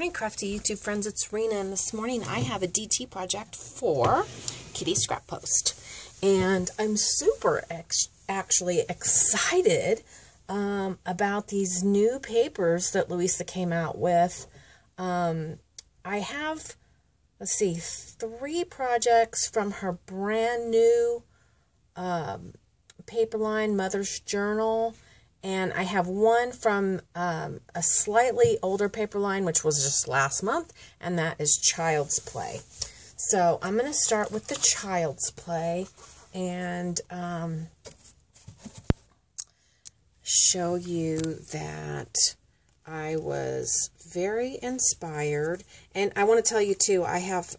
morning, crafty YouTube friends. It's Renea, and this morning I have a DT project for Kitty Scrap Post. And I'm super actually excited about these new papers that Louisa came out with. I have, let's see, 3 projects from her brand new paper line, Mother's Journal. And I have one from a slightly older paper line, which was just last month, and that is Child's Play. So I'm going to start with the Child's Play and show you that I was very inspired. And I want to tell you, too, I have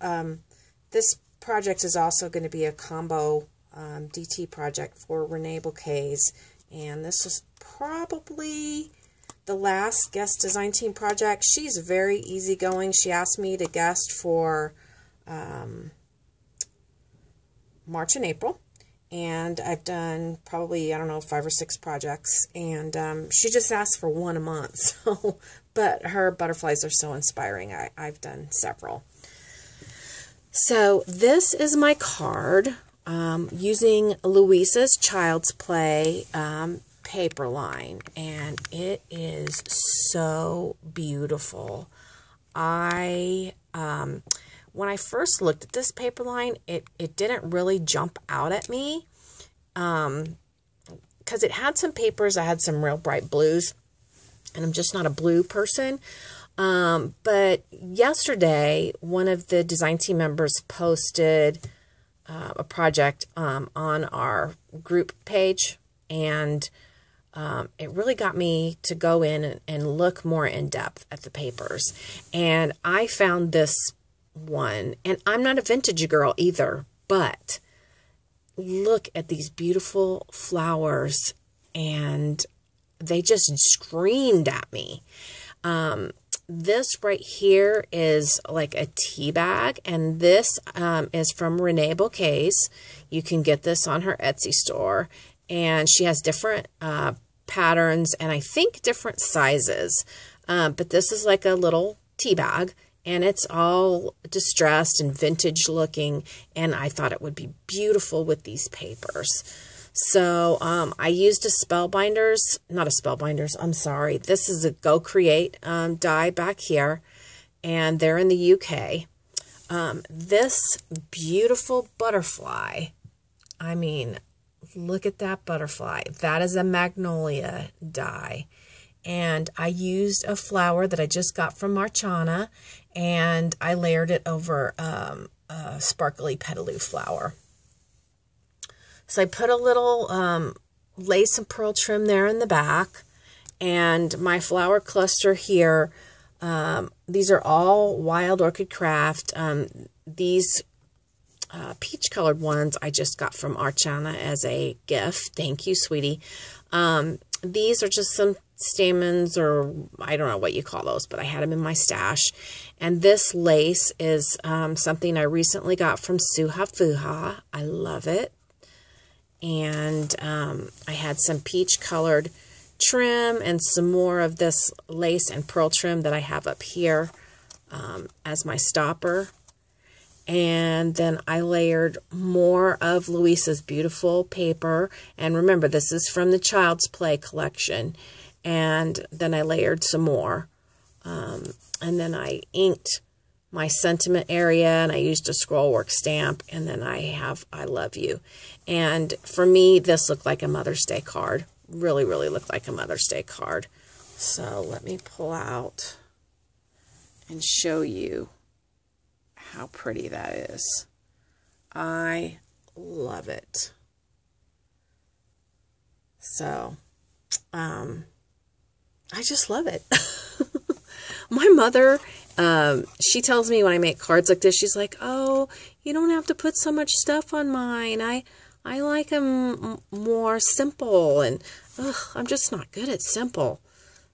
this project is also going to be a combo DT project for Renea Bouquets. And this is probably the last guest design team project. She's very easygoing. She asked me to guest for March and April. And I've done probably, I don't know, 5 or 6 projects. And she just asked for 1 a month. So, but her butterflies are so inspiring. I've done several. So this is my card. Using Louisa's Child's Play paper line, and it is so beautiful. When I first looked at this paper line, it didn't really jump out at me because it had some papers. I had some real bright blues, and I'm just not a blue person. But yesterday, one of the design team members posted a project on our group page, and it really got me to go in and look more in depth at the papers. And I found this one, and I'm not a vintage girl either, but look at these beautiful flowers, and they just screamed at me. This right here is like a tea bag, and this is from Renea Bouquets. You can get this on her Etsy store, and she has different patterns and I think different sizes. But this is like a little tea bag, and it's all distressed and vintage looking, and I thought it would be beautiful with these papers. So I used I'm sorry. This is a Go Create die back here, and they're in the UK. This beautiful butterfly, I mean, look at that butterfly. That is a magnolia die. And I used a flower that I just got from Marchana, and I layered it over a sparkly petaloo flower. So I put a little lace and pearl trim there in the back, and my flower cluster here, these are all Wild Orchid Craft. These peach colored ones I just got from Archana as a gift. Thank you, sweetie. These are just some stamens, or I don't know what you call those, but I had them in my stash. And this lace is something I recently got from Suha Fuha. I love it. And I had some peach colored trim and some more of this lace and pearl trim that I have up here as my stopper. And then I layered more of Louisa's beautiful paper. And remember, this is from the Child's Play collection. And then I layered some more. And then I inked my sentiment area, and I used a scroll work stamp, and then I have I Love You. And for me, this looked like a Mother's Day card. Really, really looked like a Mother's Day card. So let me pull out and show you how pretty that is. I love it. So, I just love it. My mother, she tells me when I make cards like this, she's like, oh, you don't have to put so much stuff on mine. I like them more simple, and I'm just not good at simple.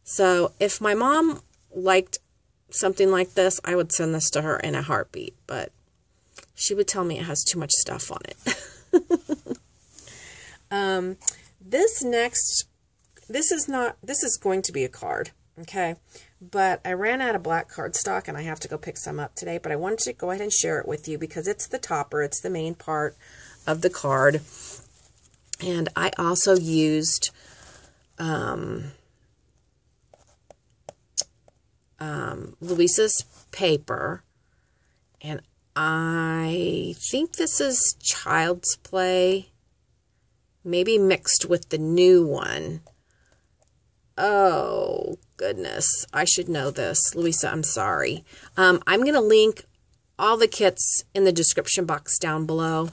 So if my mom liked something like this, I would send this to her in a heartbeat, but she would tell me it has too much stuff on it. This is going to be a card. Okay, But I ran out of black cardstock, and I have to go pick some up today. But I wanted to go ahead and share it with you because it's the topper. It's the main part of the card. And I also used Louisa's paper. And I think this is Child's Play. Maybe mixed with the new one. Oh, goodness. I should know this. Louisa, I'm sorry. I'm going to link all the kits in the description box down below.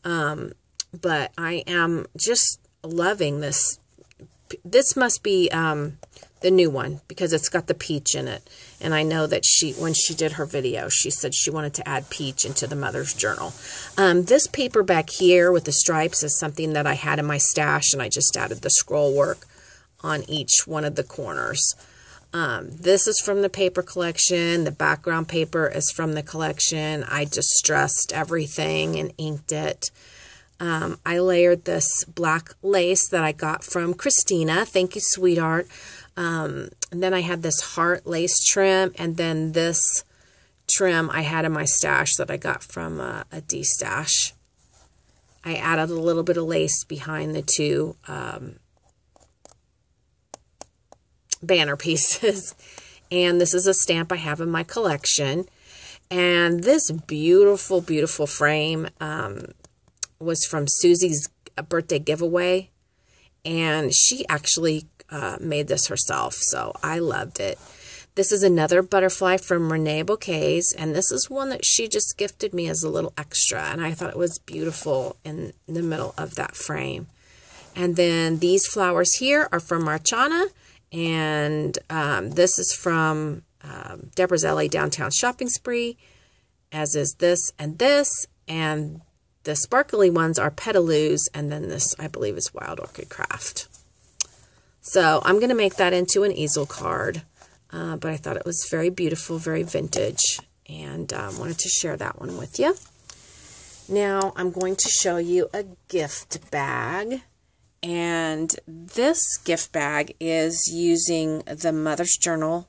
But I am just loving this. This must be the new one because it's got the peach in it. And I know that when she did her video, she said she wanted to add peach into the Mother's Journal. This paper back here with the stripes is something that I had in my stash, and I just added the scroll work on each one of the corners. This is from the paper collection. The background paper is from the collection. I distressed everything and inked it. I layered this black lace that I got from Christina. Thank you, sweetheart. And then I had this heart lace trim, and then this trim I had in my stash that I got from a D-stash. I added a little bit of lace behind the two banner pieces. And this is a stamp I have in my collection. And this beautiful, beautiful frame was from Susie's birthday giveaway. And she actually made this herself, so I loved it. This is another butterfly from Renea Bouquets, and this is one that she just gifted me as a little extra, and I thought it was beautiful in the middle of that frame. And then these flowers here are from Marchana, and this is from Deborah's LA Downtown Shopping Spree, as is this, and the sparkly ones are Petaloos, and then this, I believe, is Wild Orchid Craft. So I'm going to make that into an easel card, but I thought it was very beautiful, very vintage, and wanted to share that one with you. Now I'm going to show you a gift bag, and this gift bag is using the Mother's Journal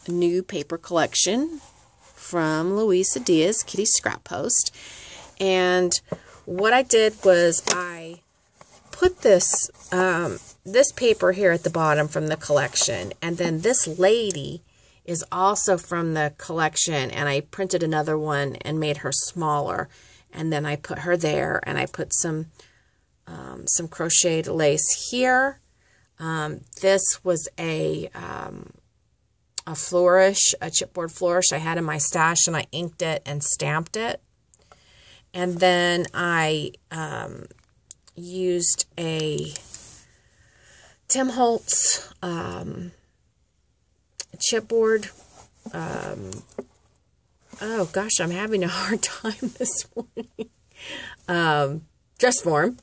new paper collection from Luisa Diaz, Kitty Scrap Post. And what I did was I put this this paper here at the bottom from the collection, and then this lady is also from the collection, and I printed another one and made her smaller, and then I put her there, and I put some crocheted lace here. This was a flourish, a chipboard flourish I had in my stash, and I inked it and stamped it. And then I used a Tim Holtz chipboard. Oh gosh, I'm having a hard time this morning. Dress form.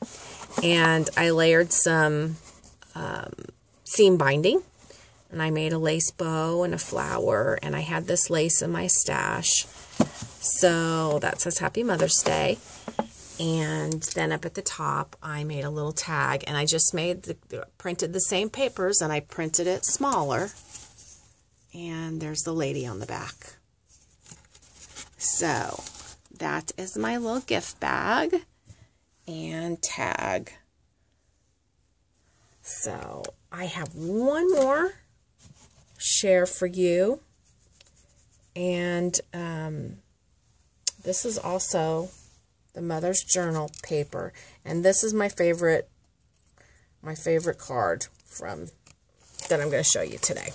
And I layered some seam binding. And I made a lace bow and a flower. And I had this lace in my stash. So that says Happy Mother's Day. And then up at the top, I made a little tag, and I just printed the same papers, and I printed it smaller. And there's the lady on the back. So that is my little gift bag and tag. So I have one more share for you, and this is also the Mother's Journal paper, and this is my favorite card from that I'm going to show you today.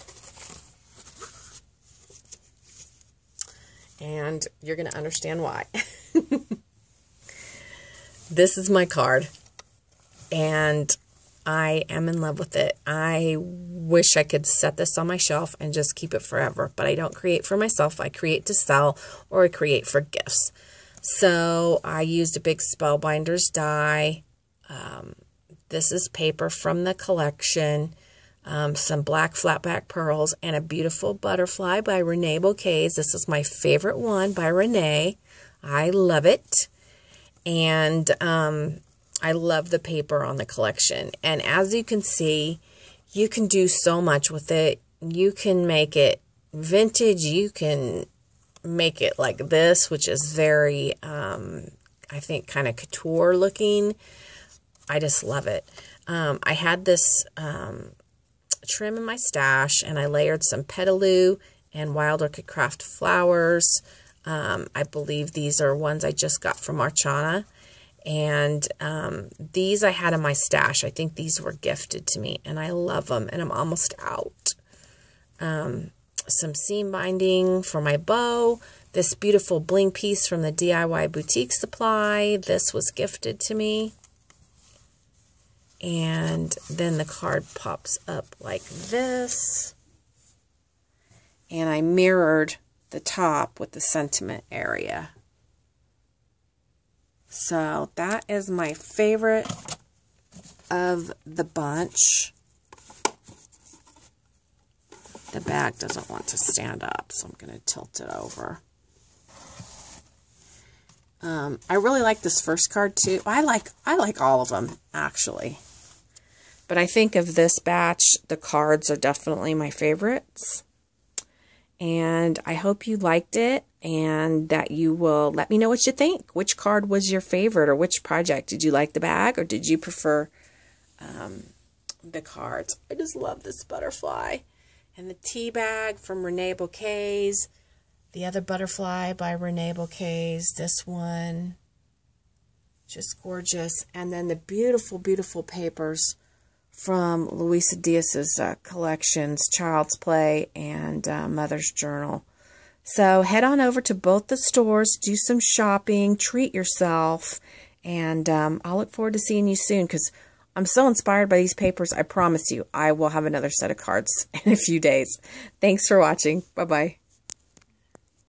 And you're going to understand why. This is my card, and I am in love with it. I wish I could set this on my shelf and just keep it forever, but I don't create for myself. I create to sell, or I create for gifts. So I used a big Spellbinders die. This is paper from the collection. Some black flatback pearls and a beautiful butterfly by Renea Bouquets. This is my favorite one by Renee. I love it. And I love the paper on the collection. And as you can see, you can do so much with it. you can make it vintage. You can make it like this, which is very, I think, kind of couture looking. I just love it. I had this trim in my stash, and I layered some petaloo and Wild Orchid Craft flowers. I believe these are ones I just got from Archana. And these I had in my stash. I think these were gifted to me, and I love them, and I'm almost out. Some seam binding for my bow. This beautiful bling piece from the DIY Boutique Supply. This was gifted to me. And then the card pops up like this. And I mirrored the top with the sentiment area. So that is my favorite of the bunch. The bag doesn't want to stand up, so I'm going to tilt it over. I really like this first card too. I like all of them, actually. But I think of this batch, the cards are definitely my favorites. And I hope you liked it, and that you will let me know what you think. Which card was your favorite, or which project? Did you like the bag, or did you prefer the cards? I just love this butterfly. And the tea bag from Renea Bouquets. The other butterfly by Renea Bouquets. This one. Just gorgeous. And then the beautiful, beautiful papers from Luisa Diaz's collections, Child's Play and Mother's Journal. So head on over to both the stores, do some shopping, treat yourself, and I'll look forward to seeing you soon, because I'm so inspired by these papers. I promise you, I will have another set of cards in a few days. Thanks for watching. Bye-bye.